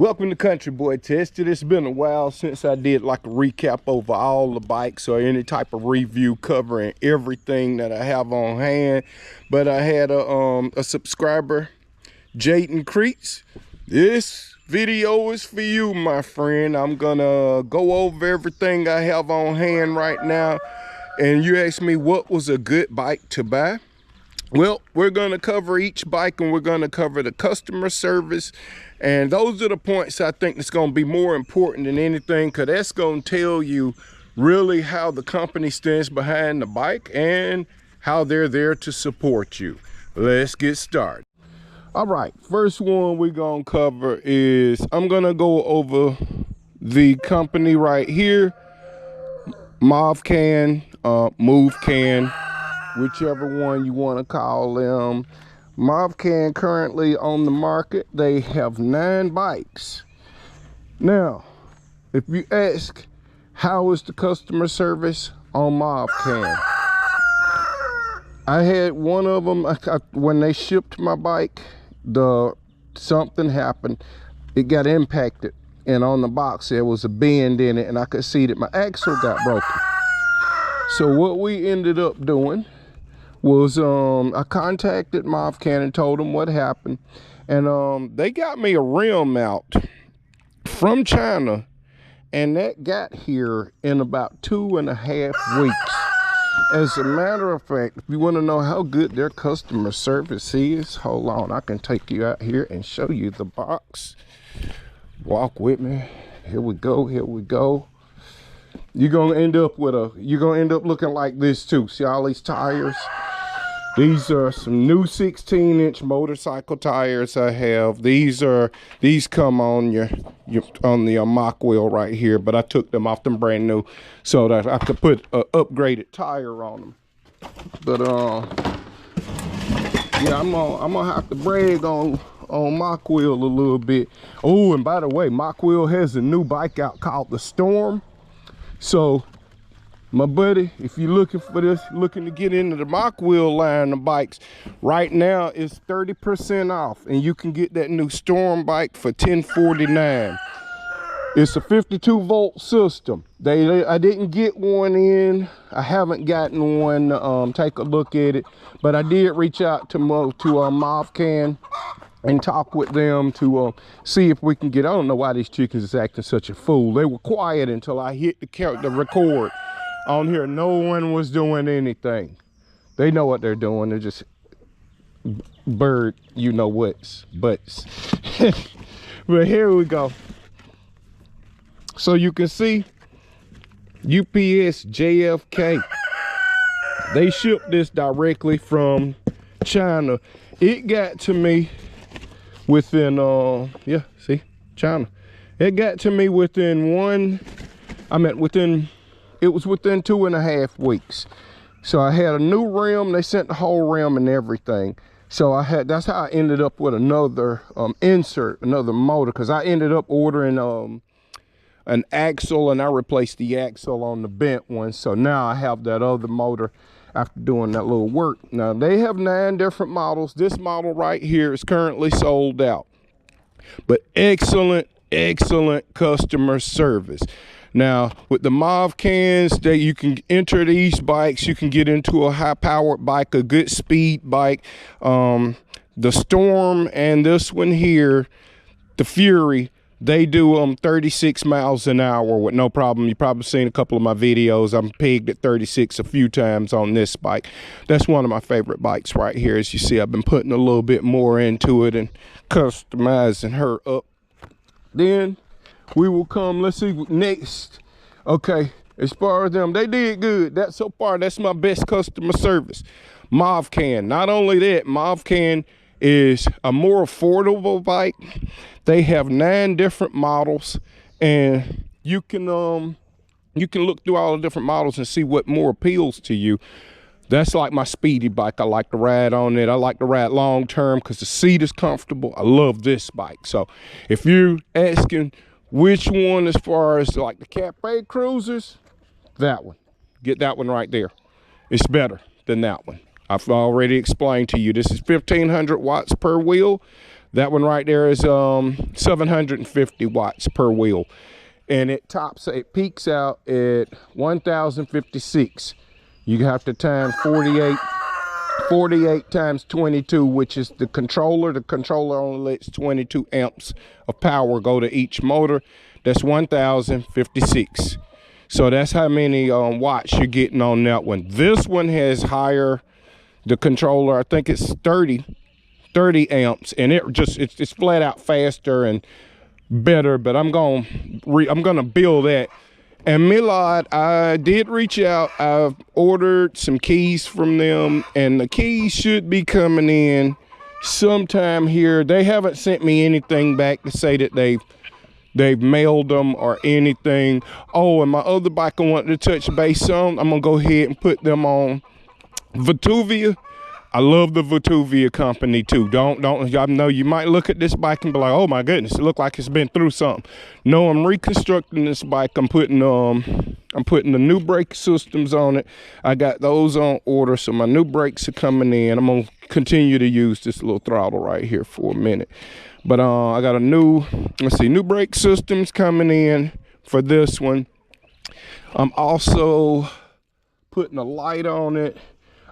Welcome to Country Boy Tested. It's been a while since I did like a recap over all the bikes or any type of review covering everything that I have on hand. But I had a subscriber, Jaden Creeks. This video is for you, my friend. I'm gonna go over everything I have on hand right now. And you asked me what was a good bike to buy. Well, we're going to cover each bike and we're going to cover the customer service. And those are the points I think that's going to be more important than anything, because that's going to tell you really how the company stands behind the bike and how they're there to support you. Let's get started. All right, first one we're going to cover is, I'm going to go over the company right here, Movcan, Movcan, whichever one you want to call them. Movcan currently on the market. They have 9 bikes. Now, if you ask, how is the customer service on Movcan? I had one of them, when they shipped my bike, something happened. It got impacted, and on the box there was a bend in it, and I could see that my axle got broken. So what we ended up doing was I contacted Movcan and told them what happened, and they got me a rim out from China, and that got here in about 2.5 weeks. As a matter of fact, if you want to know how good their customer service is, hold on, I can take you out here and show you the box. Walk with me. Here we go, here we go. You're gonna end up looking like this too. See all these tires? These are some new 16-inch motorcycle tires I have. These come on the Mokwheel right here, but I took them off them brand new so that I could put an upgraded tire on them. But yeah, I'm gonna have to brag on Mokwheel a little bit. Oh, and by the way, Mokwheel has a new bike out called the Storm. So my buddy, if you're looking for this, looking to get into the Mokwheel line of bikes, right now it's 30% off, and you can get that new Storm bike for $1049. It's a 52-volt system. I didn't get one in. I haven't gotten one. Take a look at it, but I did reach out to Movcan and talk with them to see if we can get. I don't know why these chickens is acting such a fool. They were quiet until I hit the record. On here, no one was doing anything. They know what they're doing. They're just bird, you know what's butts. But here we go. So you can see UPS JFK. They shipped this directly from China. It got to me within yeah, see, China. It got to me within it was within 2.5 weeks. So I had a new rim. They sent the whole rim and everything. So that's how I ended up with another another motor, because I ended up ordering an axle, and I replaced the axle on the bent one. So now I have that other motor after doing that little work. Now they have 9 different models. This model right here is currently sold out, but excellent customer service. Now, with the Movcans, you can enter these bikes. You can get into a high-powered bike, a good speed bike. The Storm and this one here, the Fury, they do 36 miles an hour with no problem. You've probably seen a couple of my videos. I'm pegged at 36 a few times on this bike. That's one of my favorite bikes right here. As you see, I've been putting a little bit more into it and customizing her up. Then we will come, let's see next. Okay, as far as them, they did good. So far, that's my best customer service. Movcan. Not only that, Movcan is a more affordable bike. They have 9 different models, and you can look through all the different models and see what more appeals to you. That's like my speedy bike. I like to ride on it. I like to ride long term because the seat is comfortable. I love this bike. So if you're asking which one, as far as like the Cafe Cruisers, that one. Get that one right there. It's better than that one. I've already explained to you. This is 1,500 watts per wheel. That one right there is 750 watts per wheel, and it peaks out at 1056. You have to time 48 times 22, which is the controller. The controller only lets 22 amps of power go to each motor. That's 1056. So that's how many watts you're getting on that one. This one has higher, the controller, I think it's 30 amps, and it's flat out faster and better, but I'm gonna build that. And Milad, I did reach out. I've ordered some keys from them, and the keys should be coming in sometime here. They haven't sent me anything back to say that they've mailed them or anything. Oh, and my other bike I wanted to touch base on, I'm gonna go ahead and put them on Vatouvia. I love the Vatouvia company too. I know you might look at this bike and be like, oh my goodness, it look like it's been through something. No, I'm reconstructing this bike. I'm putting the new brake systems on it. I got those on order, so my new brakes are coming in. I'm gonna continue to use this little throttle right here for a minute. But I got a new brake systems coming in for this one. I'm also putting a light on it.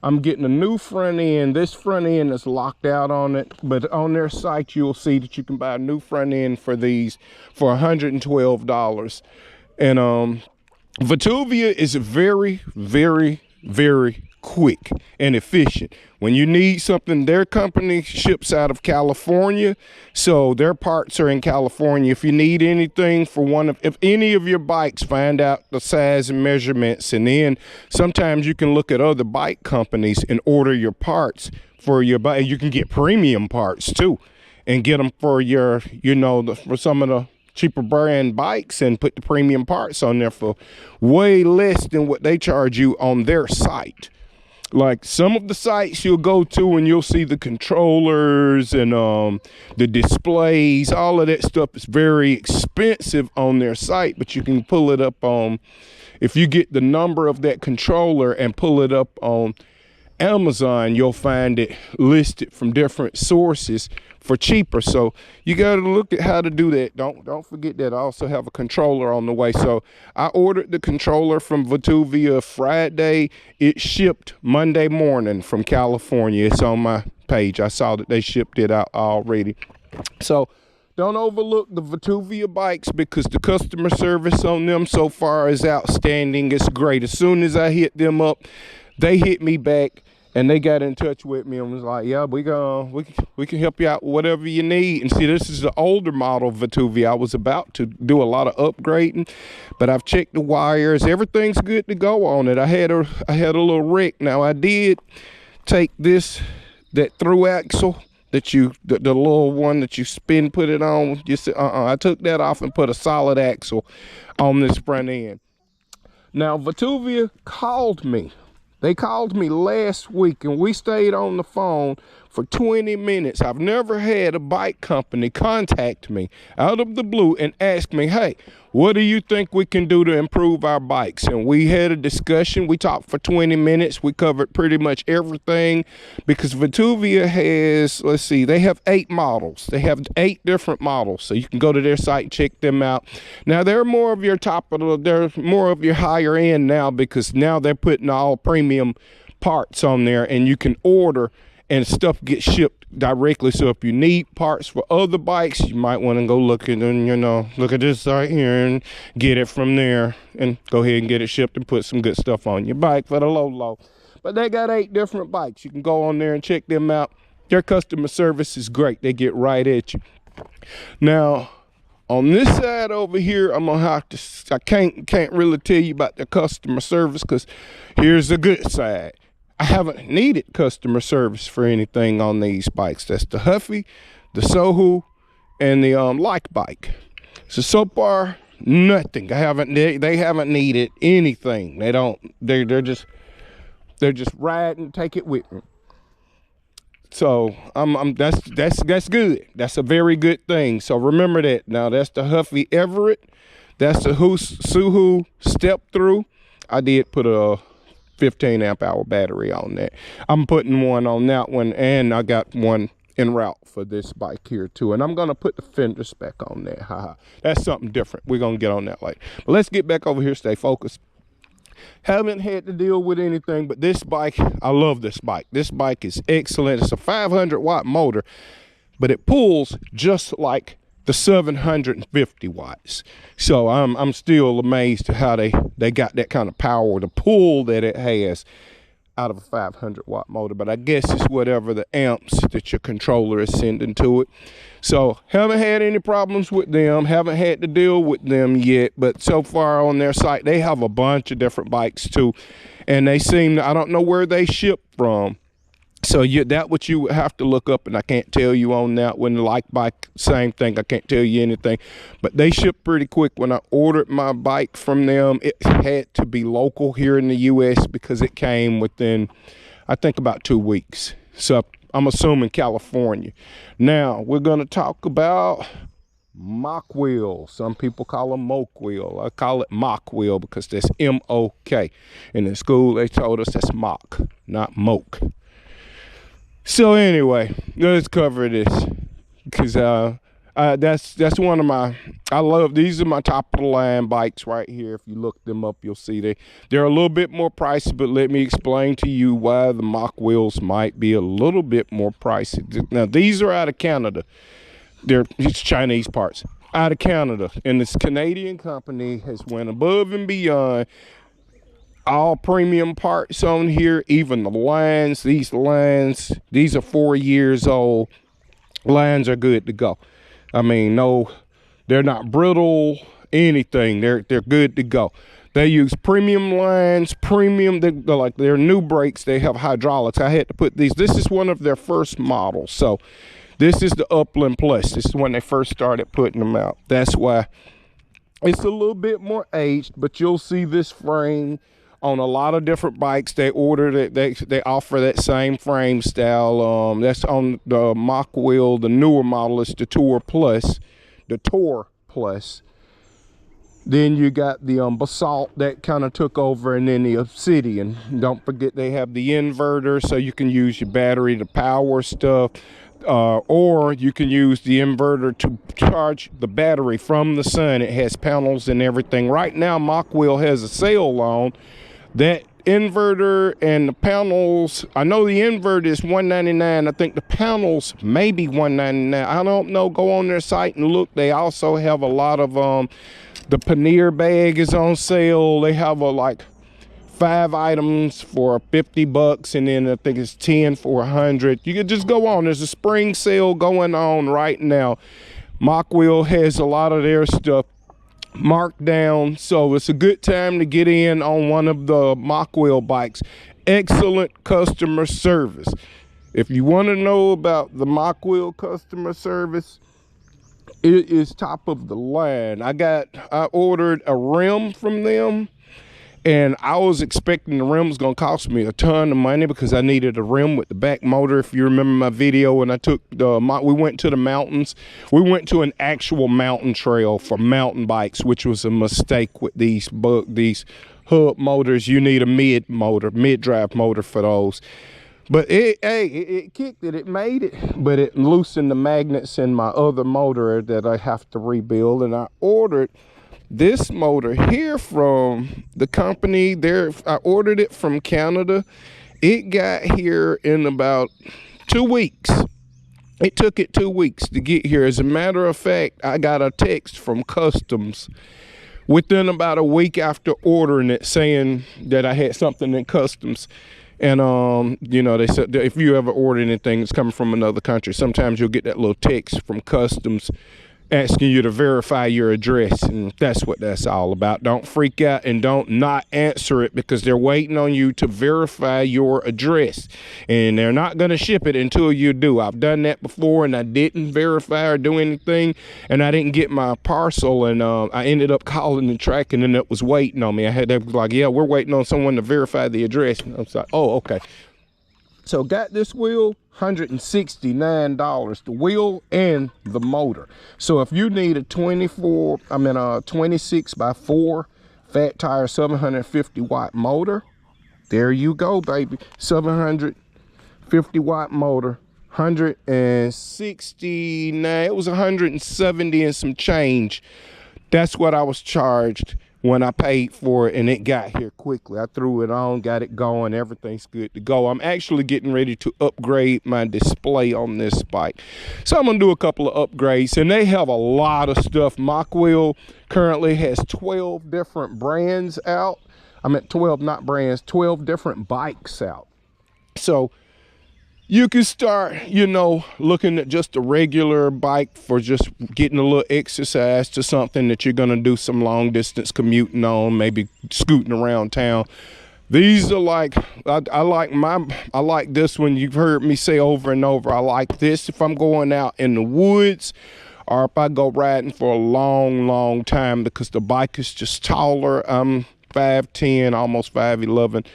I'm getting a new front end. This front end is locked out on it, but on their site you'll see that you can buy a new front end for these for $112. And Vatouvia is very, very, very quick and efficient. When you need something, their company ships out of California, so their parts are in California. If you need anything for if any of your bikes, find out the size and measurements, and then sometimes you can look at other bike companies and order your parts for your bike. You can get premium parts too and get them for your, for some of the cheaper brand bikes, and put the premium parts on there for way less than what they charge you on their site. Like some of the sites you'll go to and you'll see the controllers and the displays, all of that stuff is very expensive on their site, but you can pull it up on, if you get the number of that controller and pull it up on Amazon, you'll find it listed from different sources for cheaper. So you got to look at how to do that. Don't forget that I also have a controller on the way. So I ordered the controller from Vatouvia Friday. It shipped Monday morning from California. It's on my page. I saw that they shipped it out already. So don't overlook the Vatouvia bikes, because the customer service on them so far is outstanding. It's great. As soon as I hit them up, they hit me back and they got in touch with me and was like, yeah, we can help you out with whatever you need. And see, this is the older model Vatouvia. I was about to do a lot of upgrading, but I've checked the wires. Everything's good to go on it. I had a little wreck. Now I did take that through axle that the little one that you spin, put it on. I took that off and put a solid axle on this front end. Now Vatouvia called me. They called me last week and we stayed on the phone for 20 minutes. I've never had a bike company contact me out of the blue and ask me, hey, what do you think we can do to improve our bikes? And we had a discussion. We talked for 20 minutes. We covered pretty much everything, because Vatouvia has, they have 8 models. They have 8 different models. So you can go to their site and check them out. Now they're more of your they're more of your higher end now, because now they're putting all premium parts on there and you can order and stuff gets shipped directly. So if you need parts for other bikes, you might want to go look at look at this site here and get it from there, and go ahead and get it shipped and put some good stuff on your bike for the low. But they got 8 different bikes. You can go on there and check them out. Their customer service is great. They get right at you. Now, on this side over here, I'm gonna have to, I can't really tell you about the customer service, because here's the good side. I haven't needed customer service for anything on these bikes. That's the Huffy, the Sohu, and the Like bike. So far, nothing. They haven't needed anything. They're just ride and take it with me. So that's good. That's a very good thing. So remember that. Now that's the Huffy Everett. That's the Sohu step through. I did put a 15 amp hour battery on that. I'm putting one on that one, and I got one en route for this bike here too. And I'm gonna put the fenders back on there. Haha. That's something different. We're gonna get on that later. But let's get back over here, stay focused. Haven't had to deal with anything, but this bike, I love this bike. This bike is excellent. It's a 500-watt motor, but it pulls just like the 750 watts. So I'm still amazed at how they got that kind of power, the pull that it has out of a 500-watt motor. But I guess it's whatever the amps that your controller is sending to it. So haven't had any problems with them, haven't had to deal with them yet, but so far on their site they have a bunch of different bikes too, and they seem to, I don't know where they ship from. So that what you have to look up, and I can't tell you on that one. Like bike, same thing, I can't tell you anything, but they ship pretty quick. When I ordered my bike from them, it had to be local here in the US because it came within, I think, about 2 weeks. So I'm assuming California. Now we're gonna talk about Mokwheel. Some people call them Mokwheel. I call it Mokwheel because that's M-O-K. In the school they told us that's Mach, not Moke. So anyway, let's cover this because that's one of my, I love, these are my top of the line bikes right here. If you look them up, you'll see they're a little bit more pricey, but let me explain to you why the Mokwheels might be a little bit more pricey. Now these are out of Canada. It's Chinese parts out of Canada, and this Canadian company has went above and beyond. All premium parts on here, even the lines. These are 4 years old. Lines are good to go. I mean, no, they're not brittle, anything. They're good to go. They use premium lines, they're like their new brakes. They have hydraulics. I had to put these. This is one of their first models. So this is the Upland Plus. This is when they first started putting them out. That's why it's a little bit more aged, but you'll see this frame on a lot of different bikes. They ordered it, they offer that same frame style. That's on the Mokwheel. The newer model is the Tour Plus. Then you got the Basalt that kind of took over, and then the Obsidian. Don't forget they have the inverter, so you can use your battery to power stuff, or you can use the inverter to charge the battery from the sun. It has panels and everything. Right now Mokwheel has a sale on that inverter and the panels. I know the inverter is $199. I think the panels maybe $199. I don't know. Go on their site and look. They also have a lot of the pannier bag is on sale. They have like 5 items for $50, and then I think it's 10 for $100. You can just go on. There's a spring sale going on right now. Mokwheel has a lot of their stuff marked down, so it's a good time to get in on one of the Mokwheel bikes. Excellent customer service. If you want to know about the Mokwheel customer service, it is top of the line. I ordered a rim from them, and I was expecting the rim was going to cost me a ton of money because I needed a rim with the back motor. If you remember my video when I took we went to the mountains. We went to an actual mountain trail for mountain bikes, which was a mistake with these hub motors. You need a mid-drive motor for those. But it kicked it, it made it, but it loosened the magnets in my other motor that I have to rebuild, and I ordered this motor here from the company there. I ordered it from Canada. It got here in about 2 weeks. It took it 2 weeks to get here. As a matter of fact, I got a text from customs within about a week after ordering it saying that I had something in customs. And you know, they said if you ever order anything that's coming from another country, sometimes you'll get that little text from customs asking you to verify your address, and that's what that's all about. Don't freak out and don't not answer it, because they're waiting on you to verify your address, and they're not going to ship it until you do. I've done that before, and I didn't verify or do anything, and I didn't get my parcel, and I ended up calling the tracking, and it was waiting on me. They was like, yeah, we're waiting on someone to verify the address. And I was like, oh, okay. So got this wheel, $169, the wheel and the motor. So if you need a 26 by 4 fat tire 750 watt motor, there you go, baby. 750 watt motor 169, it was 170 and some change. That's what I was charged when I paid for it, and it got here quickly. I threw it on, got it going, everything's good to go. I'm actually getting ready to upgrade my display on this bike. So I'm gonna do a couple of upgrades, and they have a lot of stuff. Mokwheel currently has 12 different brands out. I meant 12, not brands, 12 different bikes out. So you can start, you know, looking at just a regular bike for just getting a little exercise to something that you're gonna do some long distance commuting on, maybe scooting around town. These are like, I like this one. You've heard me say over and over, I like this if I'm going out in the woods or if I go riding for a long time, because the bike is just taller. I'm 5'10", almost 5'11".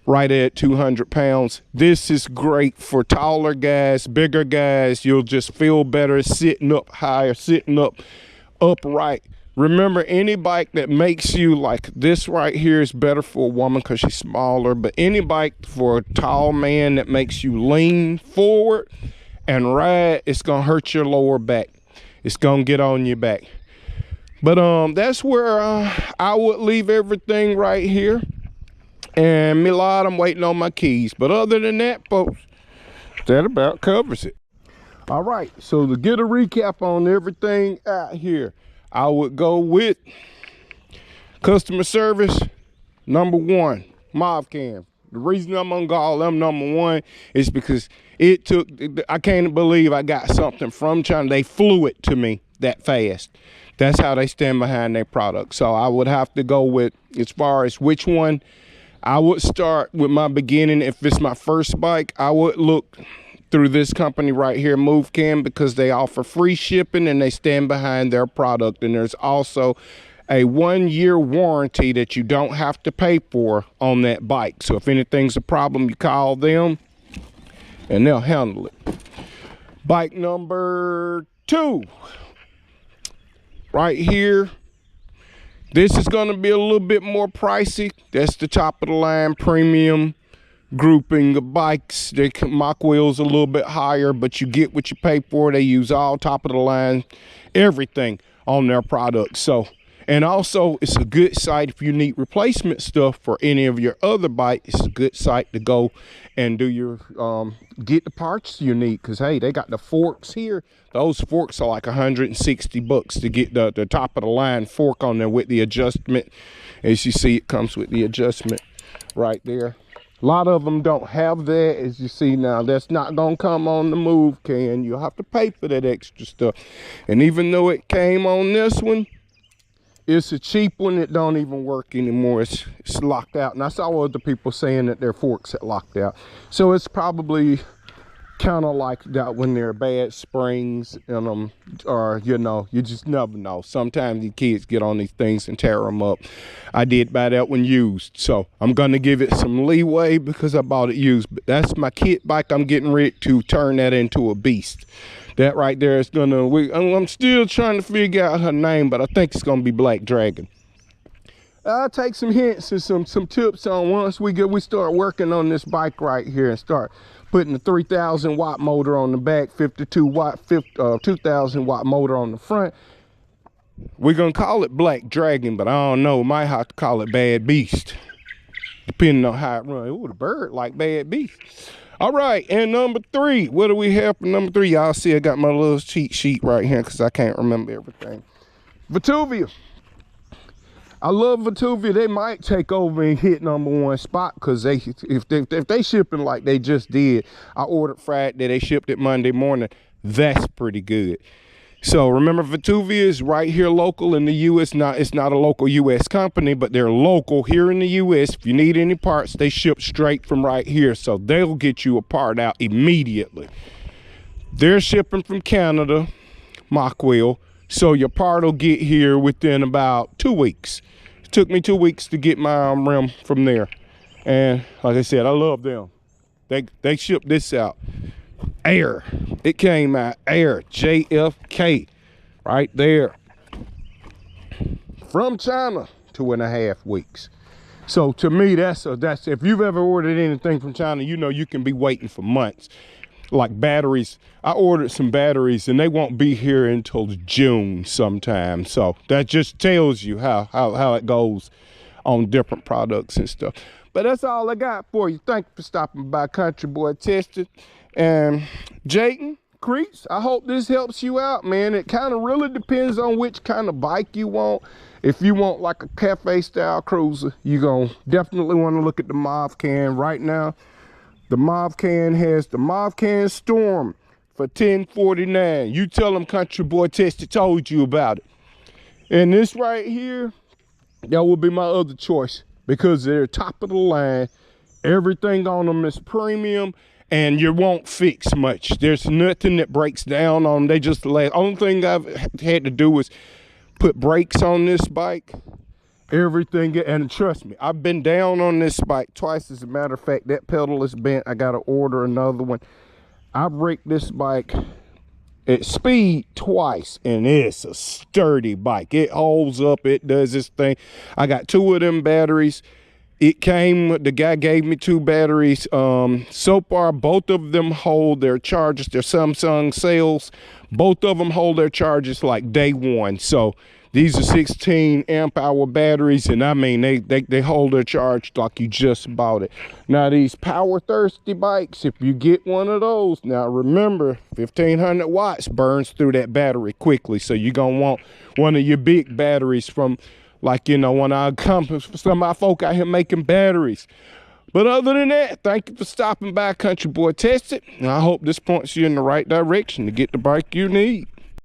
Right at 200 pounds. This is great for taller guys, bigger guys. You'll just feel better sitting up higher, sitting up upright. Remember, any bike that makes you like this right here is better for a woman because she's smaller, but any bike for a tall man that makes you lean forward and ride, it's gonna hurt your lower back. It's gonna get on your back. But that's where I would leave everything right here. And Milad, I'm waiting on my keys. But other than that, folks, that about covers it. All right, so to get a recap on everything out here, I would go with customer service, #1, Movcan. The reason I'm gonna call them #1 is because it took, I can't believe I got something from China. They flew it to me that fast. That's how they stand behind their product. So I would have to go with, as far as which one, I would start with my beginning. If it's my first bike, I would look through this company right here, Movcan, because they offer free shipping and they stand behind their product. And there's also a 1-year warranty that you don't have to pay for on that bike. So if anything's a problem, you call them and they'll handle it. Bike #2, right here. This is going to be a little bit more pricey. That's the top of the line premium grouping of bikes. Mokwheel's a little bit higher, but you get what you pay for. They use all top of the line, everything on their products. So, and also it's a good site if you need replacement stuff for any of your other bikes. It's a good site to go and do your get the parts you need, because hey, they got the forks here. Those forks are like 160 bucks to get the top of the line fork on there with the adjustment. As you see, it comes with the adjustment right there. A lot of them don't have that, as you see now. That's not gonna come on the Movcan. You'll have to pay for that extra stuff. And even though it came on this one, it's a cheap one that don't even work anymore. It's locked out. And I saw other people saying that their forks had locked out. So it's probably kind of like that when there are bad springs in them, or you know, you just never know. Sometimes the kids get on these things and tear them up. I did buy that one used, so I'm gonna give it some leeway because I bought it used. But that's my kid bike. I'm getting ready to turn that into a beast. That right there is gonna, I'm still trying to figure out her name, but I think it's gonna be Black Dragon. I'll take some hints and some tips on once we start working on this bike right here and start putting the 3,000 watt motor on the back, 52 watt, 2,000 watt motor on the front. We're gonna call it Black Dragon, but I don't know, might have to call it Bad Beast, depending on how it runs. Ooh, the bird like Bad Beast. All right, and #3, what do we have for #3? Y'all see I got my little cheat sheet right here because I can't remember everything. Vatouvia. I love Vatouvia. They might take over and hit #1 spot because if they shipping like they just did. I ordered Friday, they shipped it Monday morning. That's pretty good. So remember, Vatouvia is right here local in the U.S. It's not a local U.S. company, but they're local here in the U.S. If you need any parts, they ship straight from right here. So they'll get you a part out immediately. They're shipping from Canada, Mokwheel. So your part will get here within about 2 weeks. It took me 2 weeks to get my rim from there. And like I said, I love them. They shipped this out. Air. It came out Air, JFK, right there. From China, 2.5 weeks. So to me, that's if you've ever ordered anything from China, you know you can be waiting for months. like batteries. I ordered some batteries and they won't be here until June sometime. So that just tells you how it goes on different products and stuff. But that's all I got for you. Thank you for stopping by Country Boy Tested. And Jayden Creeks, I hope this helps you out, man. It kind of really depends on which kind of bike you want. If you want like a cafe style cruiser, you're gonna definitely want to look at the Movcan. Right now, the Movcan has the Movcan Storm for $1049. You tell them Country Boy Tested told you about it. And this right here, that will be my other choice because they're top of the line. Everything on them is premium and you won't fix much. There's nothing that breaks down on them. They just last. Only thing I've had to do is put brakes on this bike. Everything, and trust me, I've been down on this bike twice. As a matter of fact, that pedal is bent. I gotta order another one. I braked this bike at speed twice, and it's a sturdy bike. It holds up, it does this thing. I got 2 of them batteries. It came, the guy gave me 2 batteries. So far, both of them hold their charges. They're Samsung sales. Both of them hold their charges like day one. So these are 16 amp hour batteries, and I mean, they hold their charge like you just bought it. Now these power thirsty bikes, if you get one of those, now remember, 1500 watts burns through that battery quickly. So you're gonna want one of your big batteries from, like, you know, one of our companies, some of our folk out here making batteries. But other than that, thank you for stopping by Country Boy Tested. And I hope this points you in the right direction to get the bike you need.